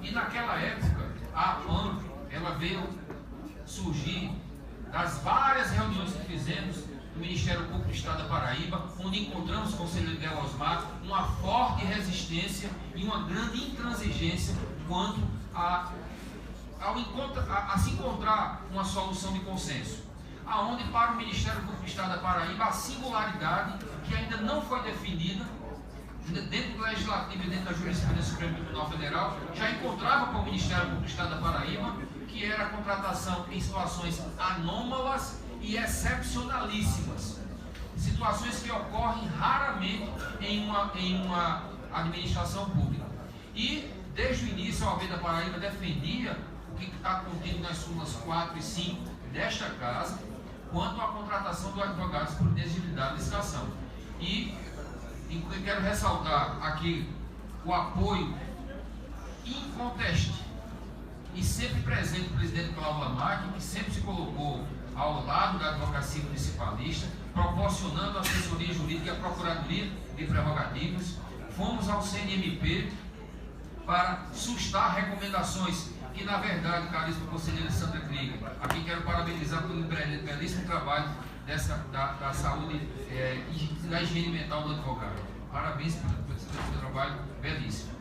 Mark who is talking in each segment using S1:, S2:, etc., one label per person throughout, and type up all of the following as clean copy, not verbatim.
S1: E naquela época, a APAN, ela veio surgir das várias reuniões que fizemos no Ministério Público do Estado da Paraíba, onde encontramos com o conselheiro Miguel Osmar uma forte resistência e uma grande intransigência quanto a se encontrar uma solução de consenso, aonde para o Ministério Público do Estado da Paraíba a singularidade que ainda não foi definida dentro do Legislativo e dentro da Jurisprudência do Supremo Tribunal Federal já encontrava com o Ministério Público do Estado da Paraíba, que era a contratação em situações anômalas e excepcionalíssimas, situações que ocorrem raramente em uma administração pública. E desde o início a OAB da Paraíba defendia o que está contido nas súmulas 4 e 5 desta casa, quanto à contratação do advogado por inexigibilidade de licitação. E quero ressaltar aqui o apoio inconteste e sempre presente do presidente Cláudio Lamarck, que sempre se colocou ao lado da advocacia municipalista, proporcionando assessoria jurídica e a procuradoria de prerrogativas. Fomos ao CNMP para sustar recomendações que, na verdade, caríssimo conselheiro Sandra Krieger, aqui quero parabenizar pelo belíssimo trabalho da saúde e da higiene mental do advogado. Parabéns pelo trabalho belíssimo.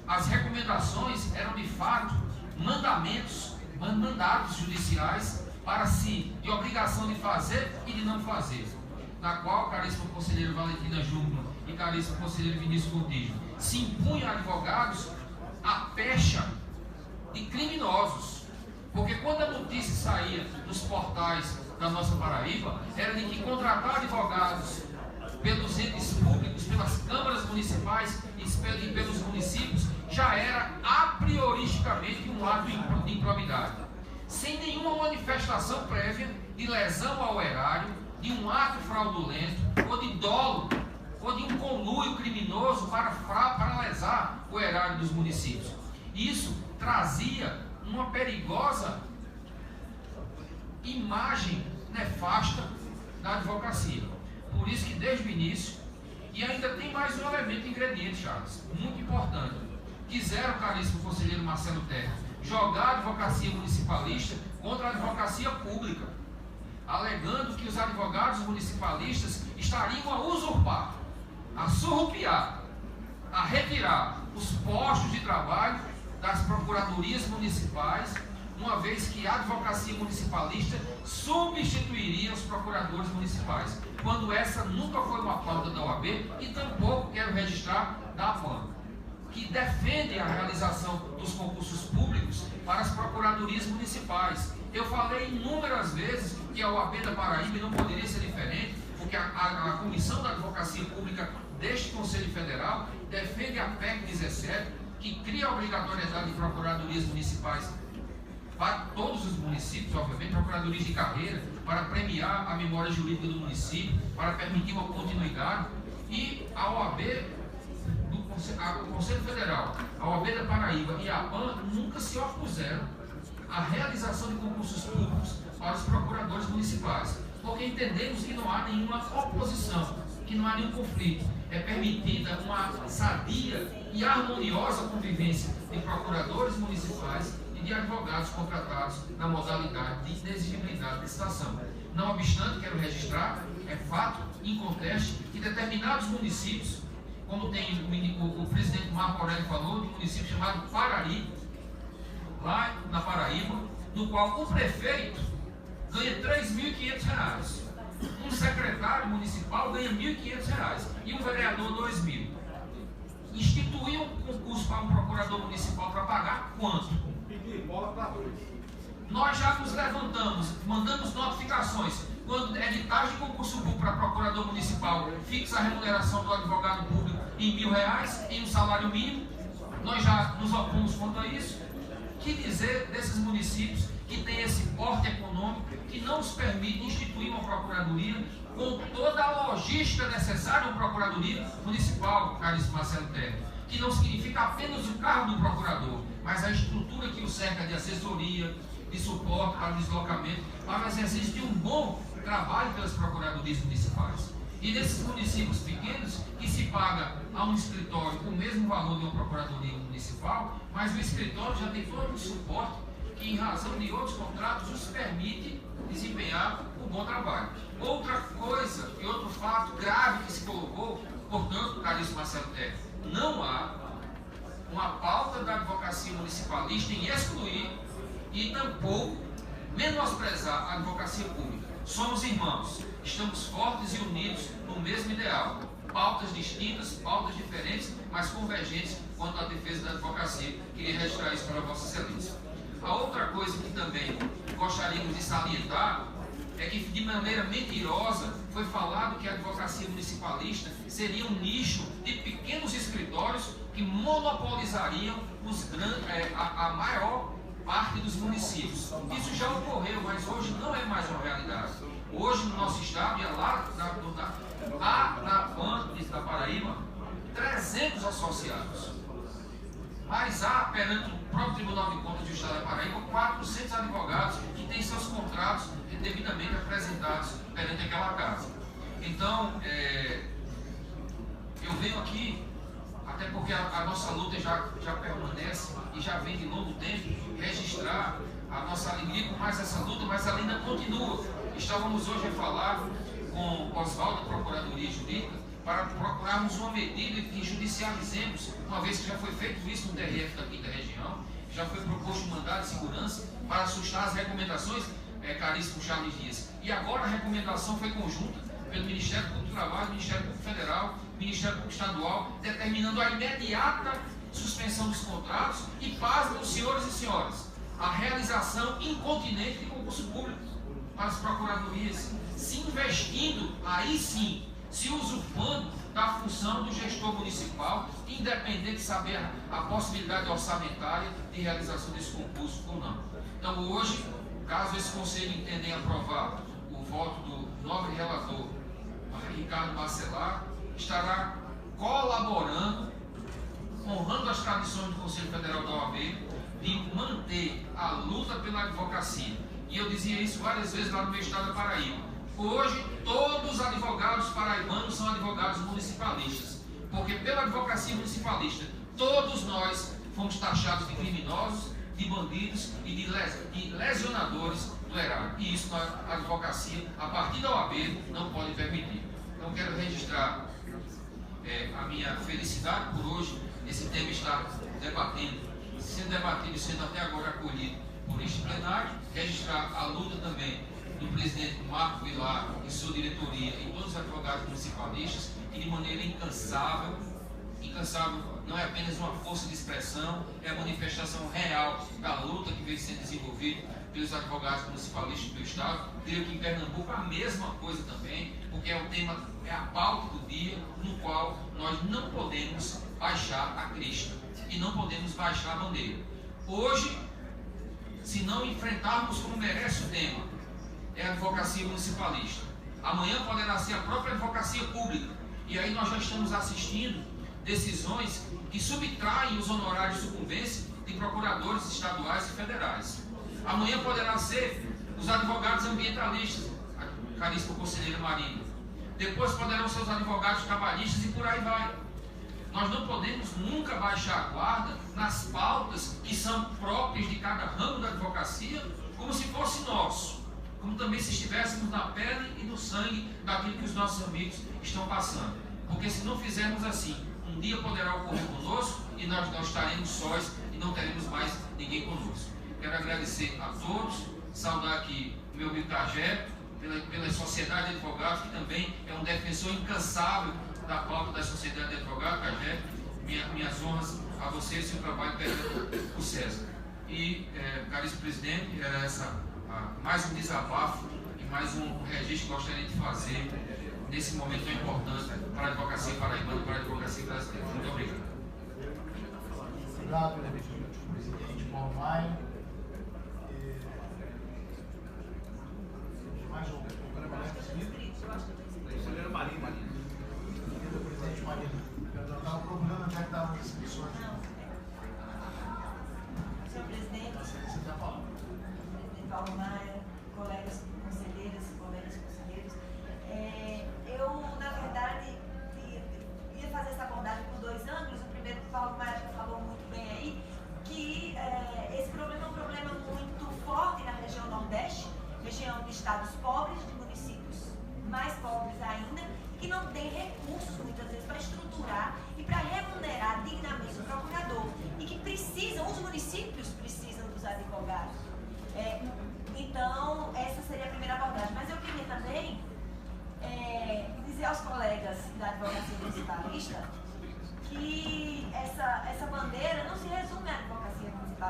S1: As recomendações eram, de fato, mandatos judiciais de obrigação de fazer e de não fazer, na qual, caríssimo conselheiro Valentina Júnior e caríssimo conselheiro Vinícius Contígio, se impunham a advogados a pecha de criminosos, porque quando a notícia saía dos portais da nossa Paraíba, era de que contratar advogados pelos entes públicos, pelas câmaras municipais e pelos municípios, já era a prioristicamente um ato de improbidade, sem nenhuma manifestação prévia de lesão ao erário, de um ato fraudulento, ou de dolo, ou de um conluio criminoso para lesar o erário dos municípios. Isso trazia uma perigosa imagem nefasta da advocacia. Por isso que desde o início, e ainda tem mais um elemento ingrediente, Charles, muito importante, quiseram, caríssimo conselheiro Marcelo Terra, jogar a advocacia municipalista contra a advocacia pública, alegando que os advogados municipalistas estariam a usurpar, a surrupiar, a retirar os postos de trabalho das procuradorias municipais, uma vez que a advocacia municipalista substituiria os procuradores municipais, quando essa nunca foi uma pauta da OAB e tampouco quero registrar da APAN, que defende a realização dos concursos públicos para as procuradorias municipais. Eu falei inúmeras vezes que a OAB da Paraíba não poderia ser diferente, porque a Comissão da Advocacia Pública deste Conselho Federal defende a PEC 17, que cria a obrigatoriedade de procuradorias municipais para todos os municípios, obviamente, procuradorias de carreira, para premiar a memória jurídica do município, para permitir uma continuidade. E a OAB, o Conselho Federal, a OAB da Paraíba e a APAN nunca se opuseram à realização de concursos públicos para os procuradores municipais, porque entendemos que não há nenhuma oposição, que não há nenhum conflito. É permitida uma sadia e harmoniosa convivência de procuradores municipais e de advogados contratados na modalidade de inexigibilidade de licitação. Não obstante, quero registrar, é fato inconteste que determinados municípios, como tem o presidente Marco Aurélio falou, de um município chamado Parari, lá na Paraíba, no qual o prefeito ganha R$ 3.500, um secretário municipal ganha R$ 1.500 e um vereador R$ 2.000. Instituiu um concurso para um procurador municipal para pagar quanto? Nós já nos levantamos, mandamos notificações. Quando editais de concurso público para procurador municipal fixa a remuneração do advogado público em R$ 1.000, em um salário mínimo, nós já nos opomos quanto a isso. Que dizer desses municípios que têm esse porte econômico que não os permite instituir uma procuradoria com toda a logística necessária a uma procuradoria municipal, caríssimo Marcelo Terra, que não significa apenas o cargo do procurador, mas a estrutura que o cerca de assessoria, de suporte para o deslocamento, para o exercício de um bom trabalho pelas procuradorias municipais. E nesses municípios pequenos, que se paga a um escritório o mesmo valor de uma procuradoria municipal, mas o escritório já tem todo um suporte que, em razão de outros contratos, os permite desempenhar um bom trabalho. Outra coisa e outro fato grave que se colocou, portanto, caríssimo Marcelo Teles, não há uma pauta da advocacia municipalista em excluir e tampouco menosprezar a advocacia pública. Somos irmãos, estamos fortes e unidos no mesmo ideal. Pautas distintas, pautas diferentes, mas convergentes quanto à defesa da advocacia. Queria registrar isso para Vossa Excelência. A outra coisa que também gostaríamos de salientar é que, de maneira mentirosa, foi falado que a advocacia municipalista seria um nicho de pequenos escritórios que monopolizariam a maior parte dos municípios. Isso já ocorreu, mas hoje não é mais uma realidade. Hoje, no nosso estado, e lá na PAN da Paraíba, 300 associados. Mas há, perante o próprio Tribunal de Contas do Estado da Paraíba, 400 advogados que têm seus contratos devidamente apresentados perante aquela casa. Então, eu venho aqui, até porque a nossa luta já permanece e já vem de longo tempo, registrar a nossa alegria com mais essa luta, mas ela ainda continua. Estávamos hoje a falar com Oswaldo, da Procuradoria Jurídica, para procurarmos uma medida que judicializemos, uma vez que já foi feito isso no TRF da 5ª Região, já foi proposto um mandado de segurança para assustar as recomendações, caríssimo Charles Dias. E agora a recomendação foi conjunta pelo Ministério Público do Trabalho, Ministério Público Federal, Ministério Público Estadual, determinando a imediata suspensão dos contratos e, pasmem os senhores e senhoras, a realização incontinente de concurso público para as procuradorias, se investindo, aí sim, se usurpando da função do gestor municipal, independente de saber a possibilidade orçamentária de realização desse concurso ou não. Então hoje, caso esse conselho entenda em aprovar o voto do nobre relator Ricardo Bacelar, estará colaborando, honrando as tradições do Conselho Federal da OAB, de manter a luta pela advocacia. E eu dizia isso várias vezes lá no meu estado da Paraíba. Hoje, todos os advogados paraibanos são advogados municipalistas, porque pela advocacia municipalista, todos nós fomos taxados de criminosos, de bandidos e de lesionadores do erário. E isso a advocacia, a partir da OAB, não pode permitir. Então, quero registrar a minha felicidade por hoje, esse tema estar sendo debatido e sendo até agora acolhido por este plenário, registrar a luta também do presidente Marco Vilar e sua diretoria e todos os advogados municipalistas, que de maneira incansável não é apenas uma força de expressão, é a manifestação real da luta que vem sendo desenvolvida pelos advogados municipalistas do Estado. Creio que em Pernambuco a mesma coisa também, porque é a pauta do dia no qual nós não podemos baixar a crista e não podemos baixar a bandeira. Hoje, se não enfrentarmos como merece o tema, é a advocacia municipalista. Amanhã poderá ser a própria advocacia pública. E aí nós já estamos assistindo decisões que subtraem os honorários de sucumbência de procuradores estaduais e federais. Amanhã poderá ser os advogados ambientalistas, caríssimo conselheiro Marinho. Depois poderão ser os advogados trabalhistas e por aí vai. Nós não podemos nunca baixar a guarda nas pautas que são próprias de cada ramo da advocacia, como se fosse nosso, como também se estivéssemos na pele e no sangue daquilo que os nossos amigos estão passando. Porque se não fizermos assim, um dia poderá ocorrer conosco e nós não estaremos sós e não teremos mais ninguém conosco. Quero agradecer a todos, saudar aqui o meu amigo Cagé, pela Sociedade de Advogados, que também é um defensor incansável da pauta da Sociedade de Advogados. Cagé, minhas honras a você e seu trabalho perante o César. E, caríssimo presidente, era mais um desabafo e mais um registro que gostaria de fazer nesse momento tão importante para a advocacia paraibana e para a advocacia brasileira. Muito obrigado.
S2: Obrigado, presidente Paulo Maia. Mais um conselheiro Marinho. Presidente Marinho. Eu estava procurando onde é que estavam as inscrições.
S3: Senhor presidente,
S2: Você está falando.
S3: presidente Paulo Maia, colegas conselheiras e colegas conselheiros, eu, na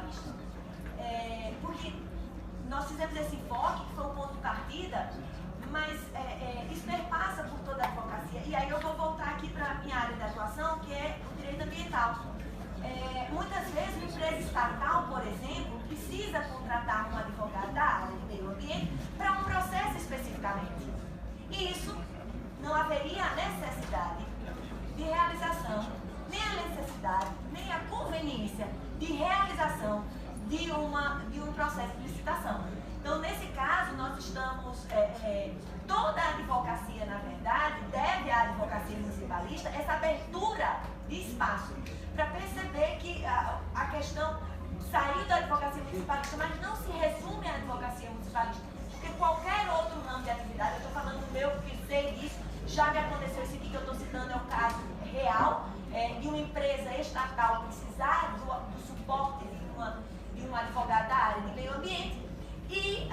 S3: municipalista. Porque nós fizemos esse enfoque, que foi o ponto de partida, mas isso perpassa por toda a advocacia. E aí eu vou voltar aqui para a minha área de atuação, que é o direito ambiental. Muitas vezes, uma empresa estatal, por exemplo, precisa contratar um advogado da área de meio ambiente para um processo especificamente. E isso não haveria a necessidade de realização, nem a necessidade, nem a conveniência de realização de um processo de licitação. Então, nesse caso, nós estamos, toda a advocacia, na verdade, deve à advocacia municipalista essa abertura de espaço, para perceber que a questão saiu da advocacia municipalista, mas não se resume à advocacia municipalista, porque qualquer outro ramo de atividade, eu estou falando do meu, porque sei disso, já me aconteceu, esse aqui que eu estou citando é um caso real, de uma empresa estatal precisar do suporte de um advogado da área de meio ambiente, e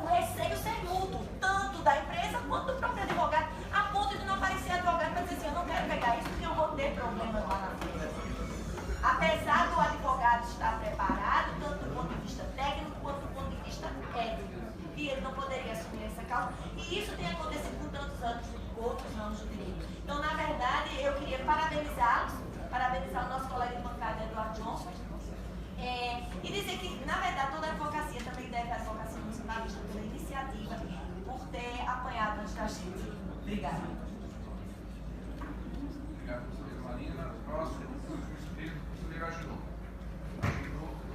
S3: o receio ser mútuo, tanto da empresa quanto do próprio advogado, a ponto de não aparecer advogado para dizer assim, eu não quero pegar isso porque eu vou ter problemas lá na frente. Apesar do advogado estar preparado, tanto do ponto de vista técnico quanto do ponto de vista ético, e ele não poderia assumir essa causa, e isso tem acontecido com tantos outros ramos do direito. Então, na verdade, eu queria parabenizar o nosso colega de bancada, Eduardo Johnson, e dizer que, na verdade, toda a advocacia também deve à advocacia municipalista pela iniciativa, por ter apanhado antes da gente. Obrigada.
S1: Obrigado, conselheira Marina. Próximo, conselheiro Agenor.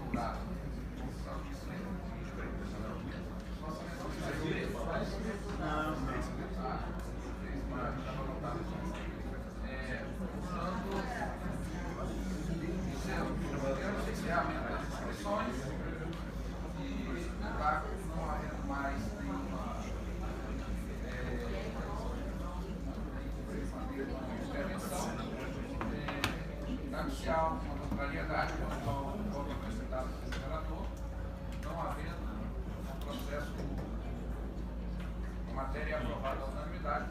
S1: Dourado. Encerramento das inscrições e não havendo mais nenhuma intervenção, inicial uma contrariedade ao voto apresentado pelo relator, não havendo um processo, uma matéria aprovada à unanimidade.